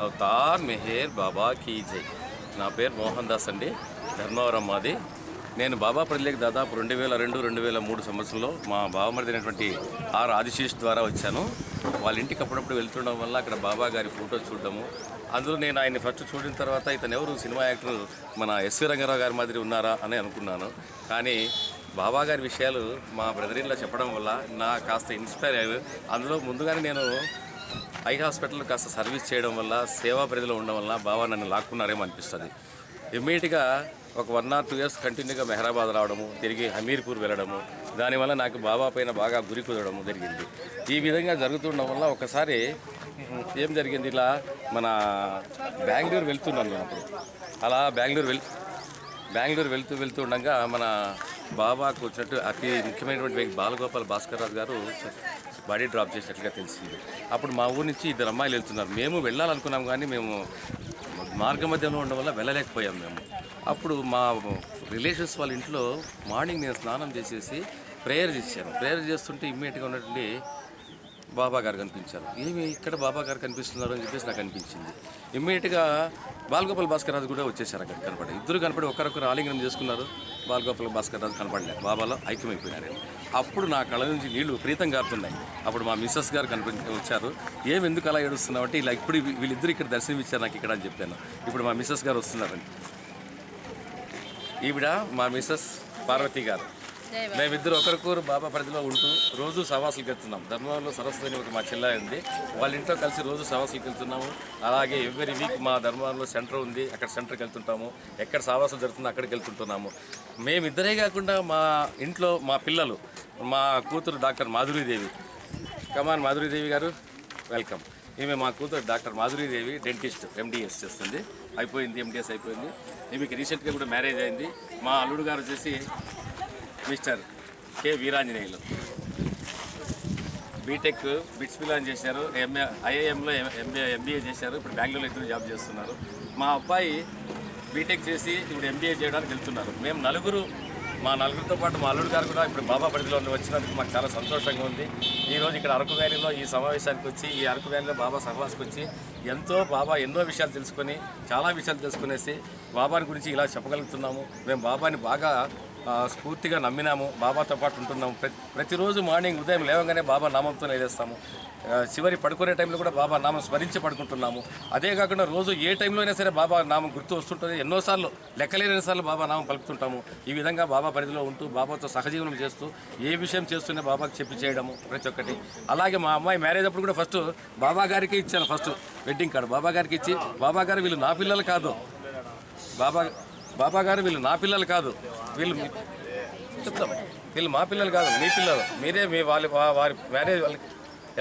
Avatar Meher బాబా key జై. నా పేరు మోహన్ దాస్ అండి, ధర్మవరం మాది. నేను బాబా పరిధిలోకి దాదాపు 2002-2003 సంవత్సరంలో మా బావమరిది అయినటువంటి ఆర్ ఆదిశేష్ ద్వారా వచ్చాను. వాళ్ళ ఇంటికి అప్పుడప్పుడు వెళ్తుండడం వల్ల అక్కడ బాబా గారి ఫోటో చూడడము, అందులో నేను ఆయన్ని ఫస్ట్ చూడిన తర్వాత ఇతను ఎవరు, సినిమా యాక్టర్ మన ఎస్వి రంగారావు గారి మాదిరి ఉన్నారా అని అనుకున్నాను. కానీ బాబా గారి విషయాలు మా బ్రదర్ ఇన్లా చెప్పడం వల్ల నాకు కాస్త ఇన్స్పైర్ అయ్యారు. అందులో ముందుగానే నేను ఐ హాస్పిటల్ కాస్త సర్వీస్ చేయడం వల్ల, సేవా పరిధిలో ఉండడం వల్ల బాబా నన్ను లాక్కున్నారేమో అనిపిస్తుంది. ఇమ్మీడియట్గా ఒక 1 or 2 years కంటిన్యూగా మెహరాబాద్ రావడము, తిరిగి హమీర్పూర్ వెళ్ళడము, దానివల్ల నాకు బాబా పైన బాగా గురి కుదరడము జరిగింది. ఈ విధంగా జరుగుతుండడం వల్ల ఒకసారి ఏం జరిగింది, ఇలా మన బెంగళూరు వెళ్తున్నాను నేను. అప్పుడు అలా బెంగళూరు వెళ్తూ ఉండగా మన బాబాకు వచ్చినట్టు అతి ముఖ్యమైనటువంటి వ్యక్తి బాలగోపాల్ భాస్కర్ రాజు గారు బాడీ డ్రాప్ చేసినట్లుగా తెలిసింది. అప్పుడు మా ఊరి నుంచి 2 అమ్మాయిలు వెళ్తున్నారు. మేము వెళ్ళాలనుకున్నాం కానీ మేము మార్గ మధ్యంలో ఉండడం వల్ల వెళ్ళలేకపోయాం మేము. అప్పుడు మా రిలేషన్స్ వాళ్ళ ఇంట్లో మార్నింగ్ నేను స్నానం చేసేసి ప్రేయర్ చేశాను. ప్రేయర్ చేస్తుంటే ఇమ్మీడియట్గా ఉన్నటువంటి బాబా గారు కనిపించారు. ఏమి ఇక్కడ బాబా గారు కనిపిస్తున్నారు అని చెప్పేసి నాకు అనిపించింది. ఇమ్మీడియట్గా బాలగోపాల్ భాస్కర్ రాజు కూడా వచ్చేసారు. అక్కడ కనపడి ఇద్దరు కనపడి ఒకరొకరు ఆలింగనం చేసుకున్నారు. బాలగోపాల్ భాస్కర్ రాజు కనపడలేదు, బాబాలో ఐక్యమైపోయినారు. అప్పుడు నా కళ్ళ నుంచి నీళ్లు విపరీతంగా గారుతున్నాయి. అప్పుడు మా మిస్సెస్ గారు వచ్చారు. ఎందుకు అలా ఏడుస్తున్నావు అంటే, ఇలా ఇప్పుడు వీళ్ళిద్దరు ఇక్కడ దర్శనం ఇచ్చారు నాకు ఇక్కడ అని చెప్పాను. ఇప్పుడు మా మిస్సెస్ గారు వస్తున్నారండి. ఈవిడ మా మిస్సెస్ పార్వతి గారు. మేమిద్దరు ఒకరికొకరు బాబా పరిధిలో ఉంటూ రోజు సవాసులకు వెళ్తున్నాం. ధర్మవరంలో సరస్వతి ఒక మా చెల్లాయి ఉంది, వాళ్ళ ఇంట్లో కలిసి రోజు సవాసులకు వెళ్తున్నాము. అలాగే ఎవ్రీ వీక్ మా ధర్మవరంలో సెంటర్ ఉంది, అక్కడ సెంటర్కి వెళ్తుంటాము. ఎక్కడ సవాసులు జరుగుతుందో అక్కడికి వెళ్తుంటున్నాము. మేమిద్దరే కాకుండా మా ఇంట్లో మా పిల్లలు, మా కూతురు డాక్టర్ మాధురీదేవి. కమాన్ మాధురీదేవి గారు, వెల్కమ్. ఈమె మా కూతురు డాక్టర్ మాధురీదేవి, డెంటిస్ట్, ఎండిఎస్ చేస్తుంది. అయిపోయింది, ఎండిఎస్ అయిపోయింది. ఈమెకి రీసెంట్గా కూడా మ్యారేజ్ అయింది. మా అల్లుడు గారు వచ్చేసి mister K Veeranjaneyulu, B Tech BITS Pilani చేశారు, ఐఐఎంలో ఎంబీఏ చేశారు. ఇప్పుడు బెంగళూరులో ఇద్దరు జాబ్ చేస్తున్నారు. మా అబ్బాయి బీటెక్ చేసి ఇప్పుడు ఎంబీఏ చేయడానికి వెళ్తున్నారు. మేము మా నలుగురితో పాటు మా అల్లుడు గారు కూడా ఇప్పుడు బాబా పరిధిలో వచ్చినందుకు మాకు చాలా సంతోషంగా ఉంది. ఈరోజు ఇక్కడ అరకు వ్యాలీలో ఈ సమావేశానికి వచ్చి, ఈ అరకు వ్యాలీలో బాబా సహవాసకు వచ్చి ఎన్నో విషయాలు తెలుసుకొని, చాలా విషయాలు తెలుసుకునేసి బాబాని గురించి ఇలా చెప్పగలుగుతున్నాము. మేము బాబాని బాగా స్ఫూర్తిగా నమ్మినాము, బాబాతో పాటు ఉంటున్నాము. ప్రతిరోజు మార్నింగ్ ఉదయం లేవగానే బాబా నామంతో లేస్తాము. చివరి పడుకునే టైంలో కూడా బాబా నామం స్మరించి పడుకుంటున్నాము. అదే కాకుండా రోజు ఏ టైంలో అయినా సరే బాబా నామం గుర్తు వస్తుంటుంది. ఎన్నోసార్లు లెక్కలేనిసార్లు బాబా నామం పలుకుతుంటాము. ఈ విధంగా బాబా పరిధిలో ఉంటూ బాబాతో సహజీవనం చేస్తూ ఏ విషయం చేస్తూనే బాబాకి చెప్పి చేయడము ప్రతి ఒక్కటి. అలాగే మా అమ్మాయి మ్యారేజ్ అప్పుడు కూడా ఫస్ట్ బాబా గారికి ఇచ్చాను. ఫస్ట్ వెడ్డింగ్ కార్డు బాబా గారికి ఇచ్చి, బాబా గారు వీళ్ళు నా పిల్లలు కాదు, బాబా గారు వీళ్ళు నా పిల్లలు కాదు, వీళ్ళు మా పిల్లలు కాదు, మీ పిల్లలు, మీరే వారి మ్యారేజ్ వాళ్ళకి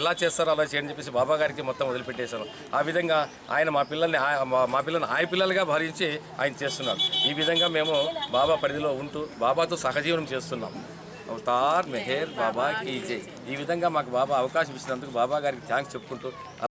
ఎలా చేస్తారో అలా చేయని చెప్పేసి బాబా గారికి మొత్తం వదిలిపెట్టేశాను. ఆ విధంగా ఆయన మా పిల్లల్ని ఆయన పిల్లలుగా భావించి ఆయన చేస్తున్నారు. ఈ విధంగా మేము బాబా పరిధిలో ఉంటూ బాబాతో సహజీవనం చేస్తున్నాం. అవతార్ మెహర్ బాబా కీ జై. ఈ విధంగా మాకు బాబా అవకాశం ఇచ్చినందుకు బాబా గారికి థ్యాంక్స్ చెప్పుకుంటూ